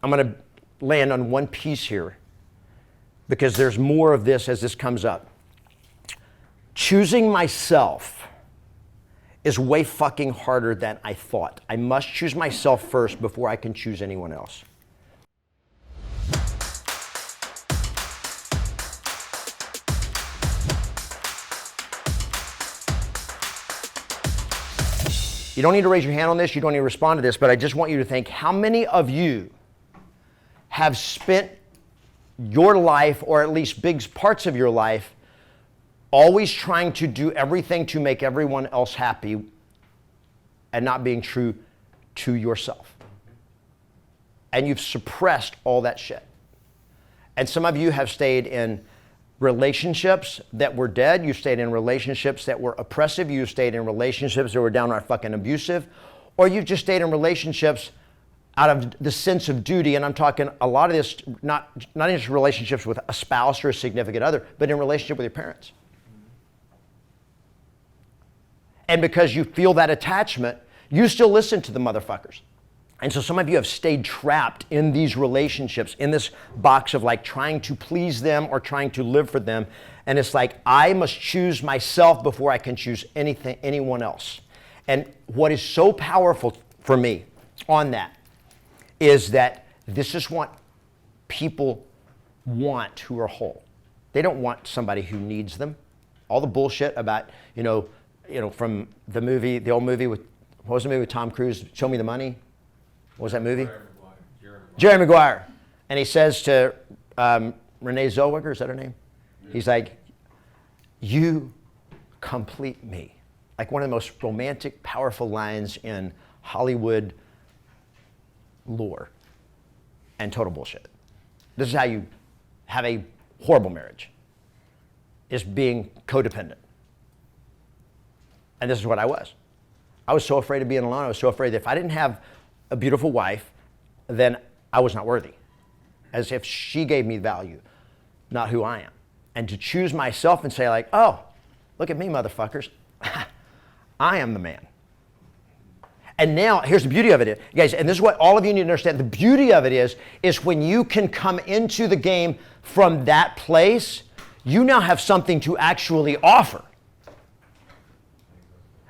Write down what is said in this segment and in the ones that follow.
I'm going to land on one piece here because there's more of this as this comes up. Choosing myself is way fucking harder than I thought. I must choose myself first before I can choose anyone else. You don't need to raise your hand on this, you don't need to respond to this, but I just want you to think, how many of you have spent your life, or at least big parts of your life, always trying to do everything to make everyone else happy and not being true to yourself? And you've suppressed all that shit. And some of you have stayed in relationships that were dead. You stayed in relationships that were oppressive. You stayed in relationships that were downright fucking abusive. Or you've just stayed in relationships out of the sense of duty. And I'm talking a lot of this, not in just relationships with a spouse or a significant other, but in relationship with your parents. And because you feel that attachment, you still listen to the motherfuckers. And so some of you have stayed trapped in these relationships, in this box of like trying to please them or trying to live for them. And it's like, I must choose myself before I can choose anyone else. And what is so powerful for me on that is that this is what people want who are whole. They don't want somebody who needs them. All the bullshit about, from the movie, the old movie with, what was the movie with Tom Cruise? Show Me the Money. What was that movie? Jerry Maguire. And he says to Renee Zellweger, is that her name? Yeah. He's like, you complete me. Like one of the most romantic, powerful lines in Hollywood lore. And total bullshit. This is how you have a horrible marriage, is being codependent. And this is what I was. I was so afraid of being alone. I was so afraid that if I didn't have a beautiful wife, then I was not worthy. As if she gave me value, not who I am. And to choose myself and say like, oh, look at me, motherfuckers. I am the man. And now, here's the beauty of it, guys, and this is what all of you need to understand. The beauty of it is when you can come into the game from that place, you now have something to actually offer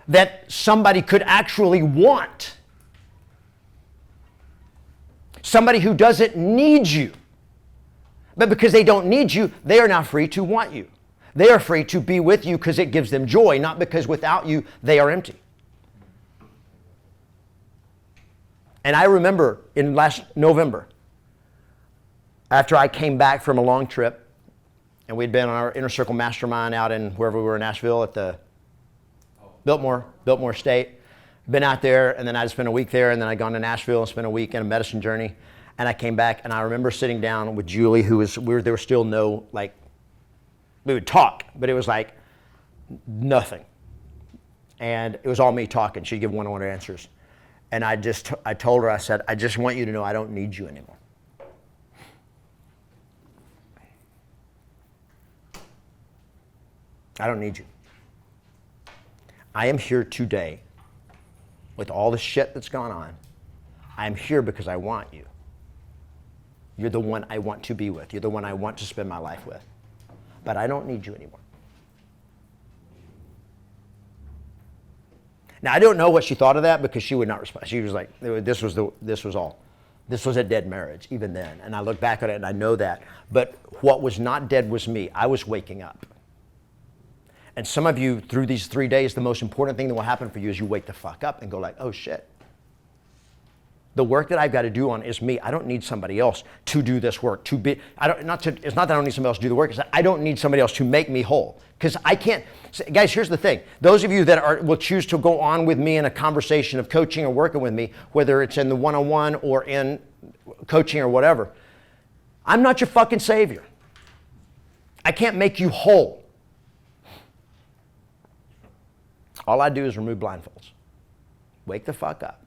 that somebody could actually want. Somebody who doesn't need you. But because they don't need you, they are now free to want you. They are free to be with you because it gives them joy, not because without you, they are empty. And I remember in last November, after I came back from a long trip, and we'd been on our Inner Circle Mastermind out in wherever we were in Nashville at the Biltmore State. Been out there, and then I'd spent a week there, and then I'd gone to Nashville and spent a week in a medicine journey. And I came back, and I remember sitting down with Julie, there was still no, like, we would talk, but it was like nothing. And it was all me talking. She'd give one-on-one answers. And I told her, I said, I just want you to know I don't need you anymore. I don't need you. I am here today with all the shit that's gone on. I'm here because I want you. You're the one I want to be with. You're the one I want to spend my life with. But I don't need you anymore. Now, I don't know what she thought of that because she would not respond. She was like, this was all. This was a dead marriage, even then. And I look back at it and I know that. But what was not dead was me. I was waking up. And some of you, through these 3 days, the most important thing that will happen for you is you wake the fuck up and go like, oh shit. The work that I've got to do on is me. I don't need somebody else to do this work. It's not that I don't need somebody else to do the work. It's that I don't need somebody else to make me whole. Because I can't, guys, here's the thing. Those of you that will choose to go on with me in a conversation of coaching or working with me, whether it's in the one-on-one or in coaching or whatever, I'm not your fucking savior. I can't make you whole. All I do is remove blindfolds. Wake the fuck up.